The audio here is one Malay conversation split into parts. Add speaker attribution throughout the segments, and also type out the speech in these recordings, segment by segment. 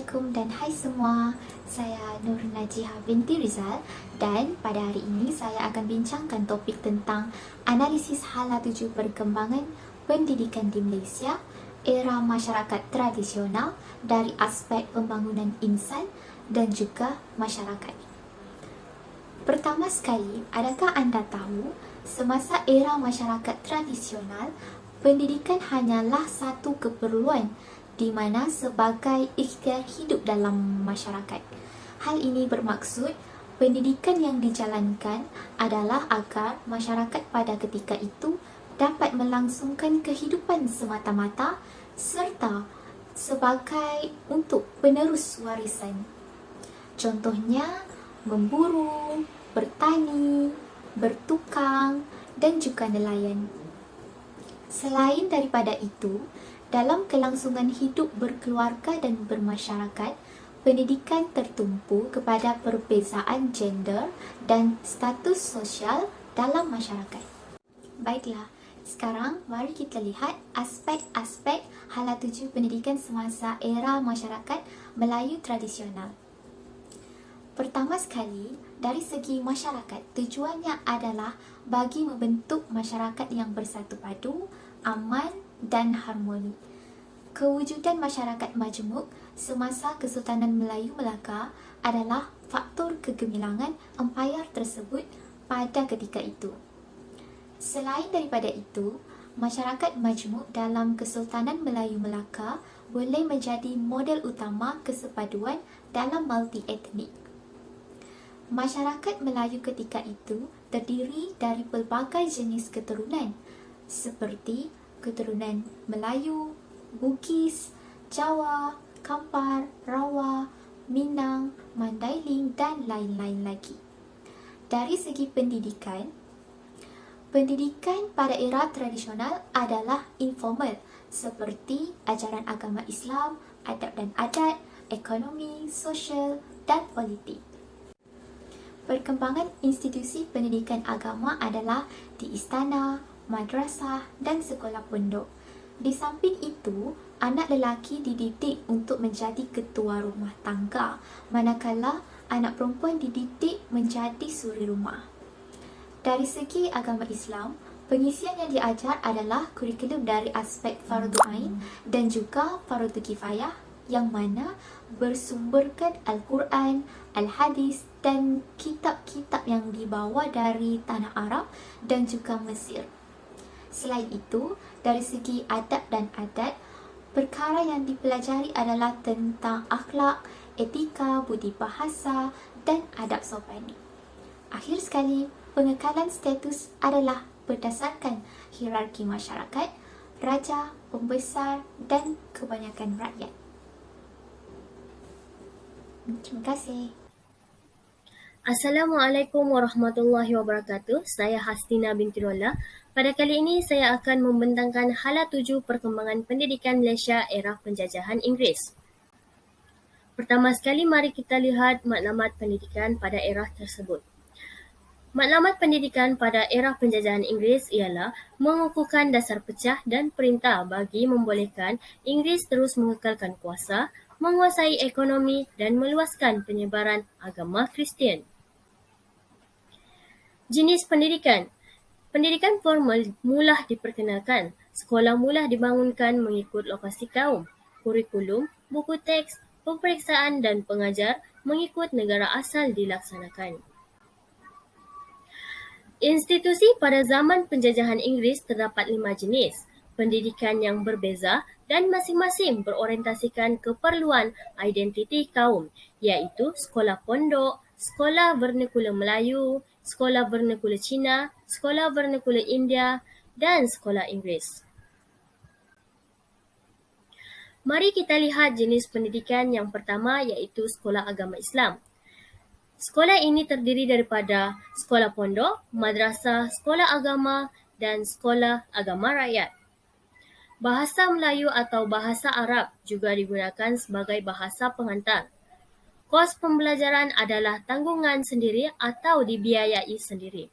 Speaker 1: Assalamualaikum dan hai semua. Saya Nur Najihah binti Rizal dan pada hari ini saya akan bincangkan topik tentang analisis hala tuju perkembangan pendidikan di Malaysia era masyarakat tradisional dari aspek pembangunan insan dan juga masyarakat. Pertama sekali, adakah anda tahu semasa era masyarakat tradisional, pendidikan hanyalah satu keperluan di mana sebagai ikhtiar hidup dalam masyarakat. Hal ini bermaksud pendidikan yang dijalankan adalah agar masyarakat pada ketika itu dapat melangsungkan kehidupan semata-mata serta sebagai untuk penerus warisan. Contohnya memburu, bertani, bertukang dan juga nelayan. Selain daripada itu, dalam kelangsungan hidup berkeluarga dan bermasyarakat, pendidikan tertumpu kepada perbezaan gender dan status sosial dalam masyarakat. Baiklah, sekarang mari kita lihat aspek-aspek hala tuju pendidikan semasa era masyarakat Melayu tradisional. Pertama sekali, dari segi masyarakat, tujuannya adalah bagi membentuk masyarakat yang bersatu padu, aman dan harmoni. Kewujudan masyarakat majmuk semasa Kesultanan Melayu Melaka adalah faktor kegemilangan empayar tersebut pada ketika itu. Selain daripada itu, masyarakat majmuk dalam Kesultanan Melayu Melaka boleh menjadi model utama kesepaduan dalam multi-etnik. Masyarakat Melayu ketika itu terdiri dari pelbagai jenis keturunan seperti keturunan Melayu, Bugis, Jawa, Kampar, Rawa, Minang, Mandailing dan lain-lain lagi. Dari segi pendidikan pada era tradisional adalah informal seperti ajaran agama Islam, adab dan adat, ekonomi, sosial dan politik. Perkembangan institusi pendidikan agama adalah di istana, madrasah dan sekolah pondok. Di samping itu, anak lelaki dididik untuk menjadi ketua rumah tangga, manakala anak perempuan dididik menjadi suri rumah. Dari segi agama Islam, pengisian yang diajar adalah kurikulum dari aspek fardu ain dan juga fardu kifayah yang mana bersumberkan Al-Quran, Al-Hadis dan kitab-kitab yang dibawa dari tanah Arab dan juga Mesir. Selain itu, dari segi adab dan adat, perkara yang dipelajari adalah tentang akhlak, etika, budi bahasa dan adab sopan. Akhir sekali, pengekalan status adalah berdasarkan hierarki masyarakat, raja, pembesar dan kebanyakan rakyat. Terima kasih.
Speaker 2: Assalamualaikum warahmatullahi wabarakatuh. Saya Hastina binti Rola. Pada kali ini saya akan membentangkan hala tuju perkembangan pendidikan Malaysia era penjajahan Inggeris. Pertama sekali mari kita lihat maklumat pendidikan pada era tersebut. Maklumat pendidikan pada era penjajahan Inggeris ialah mengukuhkan dasar pecah dan perintah bagi membolehkan Inggeris terus mengekalkan kuasa, menguasai ekonomi dan meluaskan penyebaran agama Kristian. Jenis pendidikan. Pendidikan formal mula diperkenalkan. Sekolah mula dibangunkan mengikut lokasi kaum. Kurikulum, buku teks, peperiksaan dan pengajar mengikut negara asal dilaksanakan. Institusi pada zaman penjajahan Inggeris terdapat 5 jenis pendidikan yang berbeza dan masing-masing berorientasikan keperluan identiti kaum, iaitu sekolah pondok, sekolah vernakula Melayu, sekolah vernakula Cina, sekolah vernakula India dan sekolah Inggeris. Mari kita lihat jenis pendidikan yang pertama iaitu sekolah agama Islam. Sekolah ini terdiri daripada sekolah pondok, madrasah, sekolah agama dan sekolah agama rakyat. Bahasa Melayu atau bahasa Arab juga digunakan sebagai bahasa pengantar. Kos pembelajaran adalah tanggungan sendiri atau dibiayai sendiri.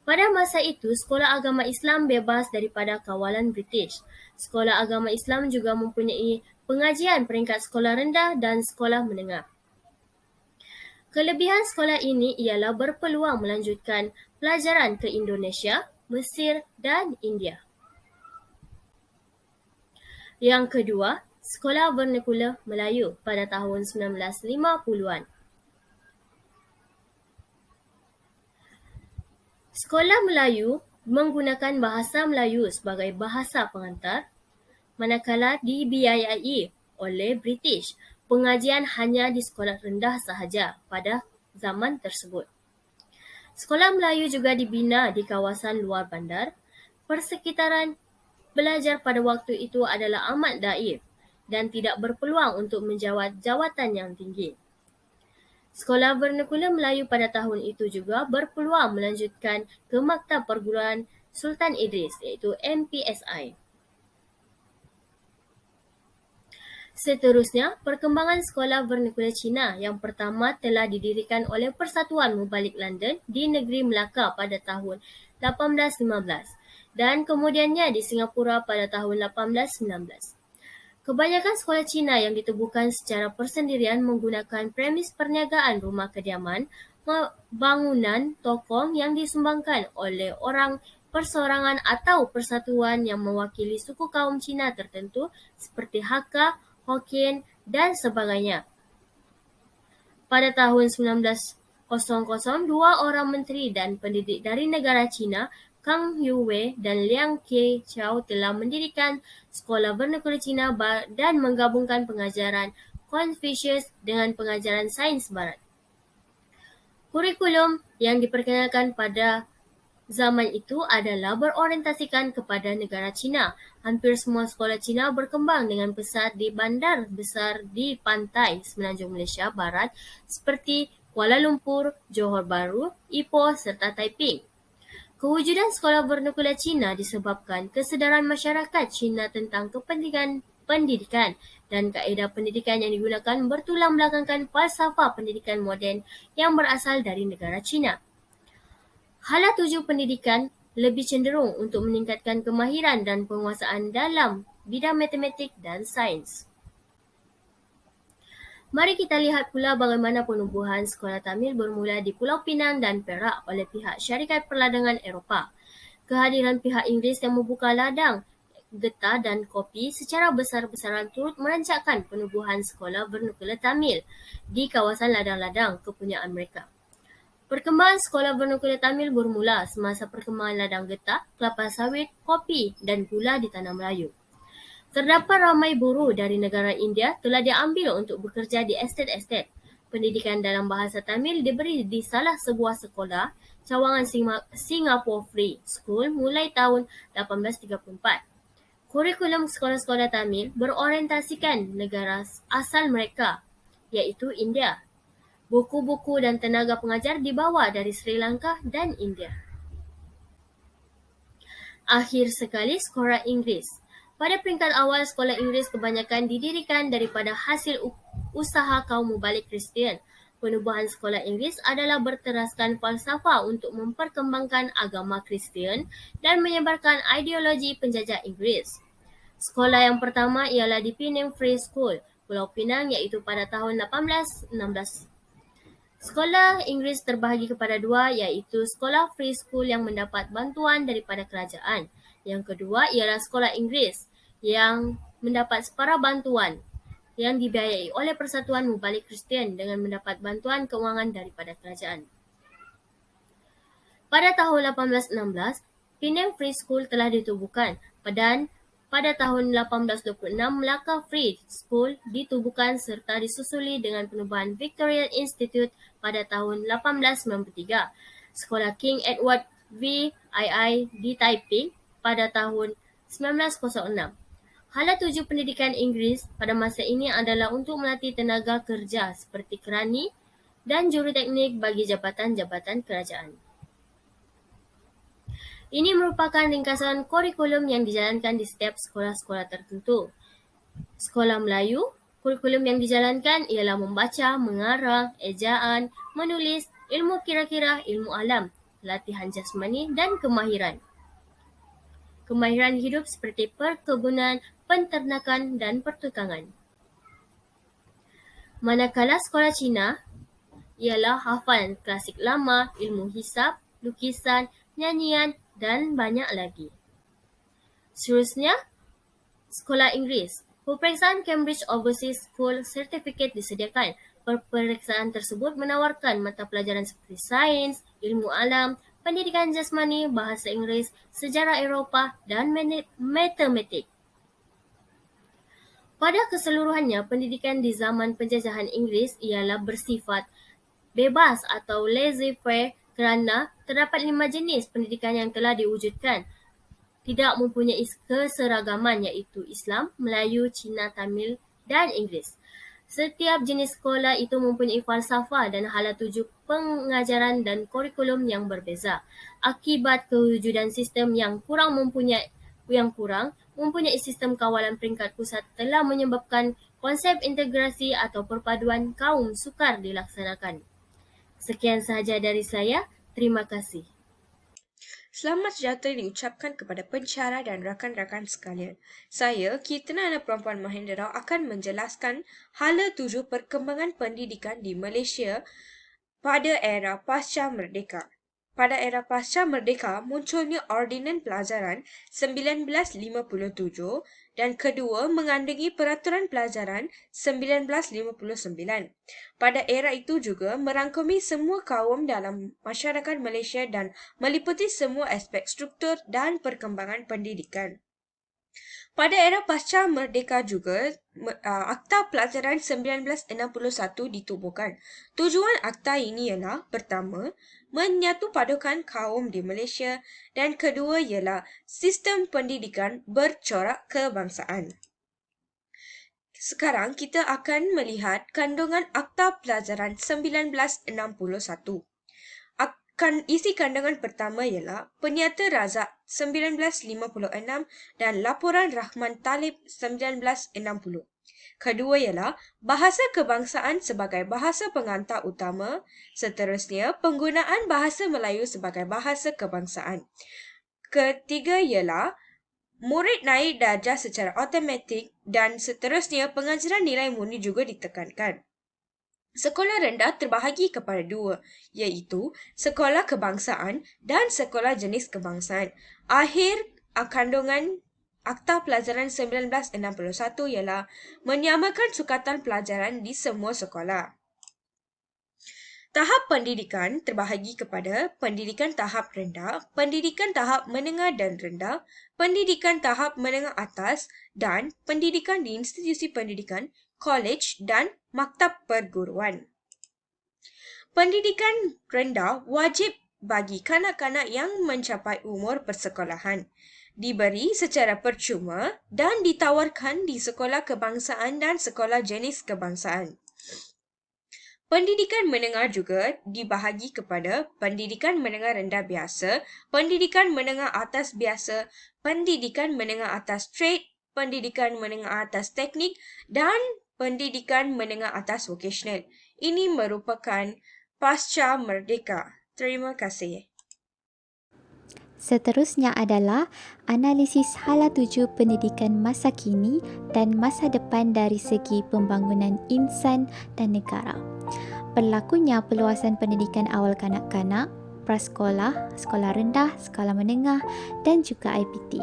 Speaker 2: Pada masa itu, sekolah agama Islam bebas daripada kawalan British. Sekolah agama Islam juga mempunyai pengajian peringkat sekolah rendah dan sekolah menengah. Kelebihan sekolah ini ialah berpeluang melanjutkan pelajaran ke Indonesia, Mesir dan India. Yang kedua, Sekolah Vernacular Melayu pada tahun 1950-an. Sekolah Melayu menggunakan bahasa Melayu sebagai bahasa pengantar, manakala dibiayai oleh British. Pengajian hanya di sekolah rendah sahaja pada zaman tersebut. Sekolah Melayu juga dibina di kawasan luar bandar. Persekitaran belajar pada waktu itu adalah amat daif dan tidak berpeluang untuk menjawat jawatan yang tinggi. Sekolah Vernacular Melayu pada tahun itu juga berpeluang melanjutkan ke Maktab Perguruan Sultan Idris iaitu MPSI. Seterusnya, perkembangan sekolah vernakular Cina yang pertama telah didirikan oleh Persatuan Mubalik London di negeri Melaka pada tahun 1815 dan kemudiannya di Singapura pada tahun 1819. Kebanyakan sekolah Cina yang ditubuhkan secara persendirian menggunakan premis perniagaan rumah kediaman, bangunan tokong yang disumbangkan oleh orang perseorangan atau persatuan yang mewakili suku kaum Cina tertentu seperti Hakka, Hokkien dan sebagainya. Pada tahun 1900, dua orang menteri dan pendidik dari negara Cina, Kang Yu-wei dan Liang Ke-chiao telah mendirikan sekolah vernakular Cina dan menggabungkan pengajaran Confucius dengan pengajaran sains barat. Kurikulum yang diperkenalkan pada zaman itu adalah berorientasikan kepada negara Cina. Hampir semua sekolah Cina berkembang dengan pesat di bandar besar di pantai semenanjung Malaysia Barat seperti Kuala Lumpur, Johor Bahru, Ipoh serta Taiping. Kewujudan sekolah vernakular Cina disebabkan kesedaran masyarakat Cina tentang kepentingan pendidikan dan kaedah pendidikan yang digunakan bertulang belakangkan falsafah pendidikan moden yang berasal dari negara Cina. Hala tuju pendidikan lebih cenderung untuk meningkatkan kemahiran dan penguasaan dalam bidang matematik dan sains. Mari kita lihat pula bagaimana penubuhan sekolah Tamil bermula di Pulau Pinang dan Perak oleh pihak syarikat perladangan Eropah. Kehadiran pihak Inggeris yang membuka ladang getah dan kopi secara besar-besaran turut merancangkan penubuhan sekolah vernakular Tamil di kawasan ladang-ladang kepunyaan mereka. Perkembangan sekolah vernakular Tamil bermula semasa perkembangan ladang getah, kelapa sawit, kopi dan gula di tanah Melayu. Terdapat ramai buruh dari negara India telah diambil untuk bekerja di estet-estet. Pendidikan dalam bahasa Tamil diberi di salah sebuah sekolah cawangan Singapore Free School mulai tahun 1834. Kurikulum sekolah-sekolah Tamil berorientasikan negara asal mereka, iaitu India. Buku-buku dan tenaga pengajar dibawa dari Sri Lanka dan India. Akhir sekali, sekolah Inggeris. Pada peringkat awal, sekolah Inggeris kebanyakan didirikan daripada hasil usaha kaum mubalik Kristian. Penubuhan sekolah Inggeris adalah berteraskan falsafah untuk memperkembangkan agama Kristian dan menyebarkan ideologi penjajah Inggeris. Sekolah yang pertama ialah di Penang Free School, Pulau Pinang iaitu pada tahun 1816. Sekolah Inggeris terbahagi kepada dua iaitu Sekolah Free School yang mendapat bantuan daripada kerajaan. Yang kedua ialah Sekolah Inggeris yang mendapat separuh bantuan yang dibiayai oleh Persatuan Mubalik Kristian dengan mendapat bantuan keuangan daripada kerajaan. Pada tahun 1816, Penang Free School telah ditubuhkan dan pada tahun 1826, Melaka Free School ditubuhkan serta disusuli dengan penubuhan Victorian Institute pada tahun 1893, Sekolah King Edward VII di Taiping pada tahun 1906. Hala tuju pendidikan Inggeris pada masa ini adalah untuk melatih tenaga kerja seperti kerani dan juruteknik bagi jabatan-jabatan kerajaan. Ini merupakan ringkasan kurikulum yang dijalankan di setiap sekolah-sekolah tertentu. Sekolah Melayu, kurikulum yang dijalankan ialah membaca, mengarang, ejaan, menulis, ilmu kira-kira, ilmu alam, latihan jasmani dan kemahiran. Kemahiran hidup seperti perkebunan, penternakan dan pertukangan. Manakala sekolah Cina ialah hafalan klasik lama, ilmu hisab, lukisan, nyanyian dan banyak lagi. Seterusnya, sekolah Inggeris. Peperiksaan Cambridge Overseas School Certificate disediakan. Peperiksaan tersebut menawarkan mata pelajaran seperti sains, ilmu alam, pendidikan jasmani, bahasa Inggeris, sejarah Eropah dan matematik. Pada keseluruhannya, pendidikan di zaman penjajahan Inggeris ialah bersifat bebas atau laissez-faire kerana terdapat 5 jenis pendidikan yang telah diwujudkan. Tidak mempunyai keseragaman iaitu Islam, Melayu, Cina, Tamil dan Inggeris. Setiap jenis sekolah itu mempunyai falsafah dan hala tuju pengajaran dan kurikulum yang berbeza. Akibat kewujudan sistem yang kurang mempunyai sistem kawalan peringkat pusat telah menyebabkan konsep integrasi atau perpaduan kaum sukar dilaksanakan. Sekian sahaja dari saya. Terima kasih.
Speaker 3: Selamat sejahtera diucapkan kepada pencara dan rakan-rakan sekalian. Saya, Kirtana Perempuan Mahendra akan menjelaskan hala tuju perkembangan pendidikan di Malaysia pada era pasca merdeka. Pada era pasca merdeka, munculnya Ordinan Pelajaran 1957 dan kedua mengandungi Peraturan Pelajaran 1959. Pada era itu juga merangkumi semua kaum dalam masyarakat Malaysia dan meliputi semua aspek struktur dan perkembangan pendidikan. Pada era pasca merdeka juga, Akta Pelajaran 1961 ditubuhkan. Tujuan akta ini ialah pertama, menyatupadukan kaum di Malaysia dan kedua ialah sistem pendidikan bercorak kebangsaan. Sekarang kita akan melihat kandungan Akta Pelajaran 1961. Isi kandungan pertama ialah Penyata Razak 1956 dan Laporan Rahman Talib 1960. Kedua ialah Bahasa Kebangsaan sebagai bahasa pengantar utama. Seterusnya, penggunaan bahasa Melayu sebagai bahasa kebangsaan. Ketiga ialah murid naik darjah secara automatik dan seterusnya pengajaran nilai murni juga ditekankan. Sekolah rendah terbahagi kepada dua, iaitu sekolah kebangsaan dan sekolah jenis kebangsaan. Akhir kandungan Akta Pelajaran 1961 ialah menyamakan sukatan pelajaran di semua sekolah. Tahap pendidikan terbahagi kepada pendidikan tahap rendah, pendidikan tahap menengah dan rendah, pendidikan tahap menengah atas dan pendidikan di institusi pendidikan, college dan maktab perguruan. Pendidikan rendah wajib bagi kanak-kanak yang mencapai umur persekolahan, diberi secara percuma dan ditawarkan di sekolah kebangsaan dan sekolah jenis kebangsaan. Pendidikan menengah juga dibahagi kepada pendidikan menengah rendah biasa, pendidikan menengah atas biasa, pendidikan menengah atas trade, pendidikan menengah atas teknik dan pendidikan menengah atas vocational. Ini merupakan pasca merdeka. Terima kasih.
Speaker 1: Seterusnya adalah analisis hala tuju pendidikan masa kini dan masa depan dari segi pembangunan insan dan negara. Berlakunya perluasan pendidikan awal kanak-kanak, prasekolah, sekolah rendah, sekolah menengah dan juga IPT.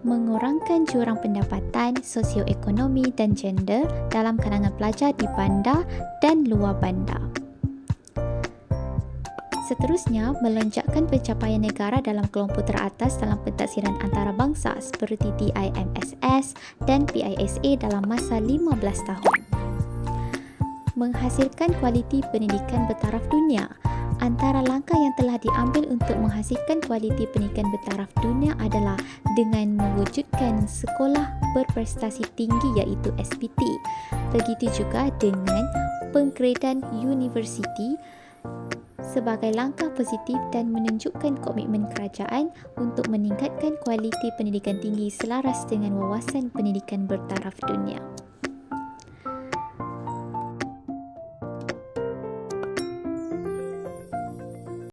Speaker 1: Mengurangkan jurang pendapatan, sosioekonomi dan gender dalam kalangan pelajar di bandar dan luar bandar. Seterusnya, melonjakkan pencapaian negara dalam kelompok teratas dalam pentaksiran antarabangsa seperti DIMSS dan PISA dalam masa 15 tahun. Menghasilkan kualiti pendidikan bertaraf dunia. Antara langkah yang telah diambil untuk menghasilkan kualiti pendidikan bertaraf dunia adalah dengan mewujudkan sekolah berprestasi tinggi iaitu SPT. Begitu juga dengan penggradean universiti sebagai langkah positif dan menunjukkan komitmen kerajaan untuk meningkatkan kualiti pendidikan tinggi selaras dengan wawasan pendidikan bertaraf dunia.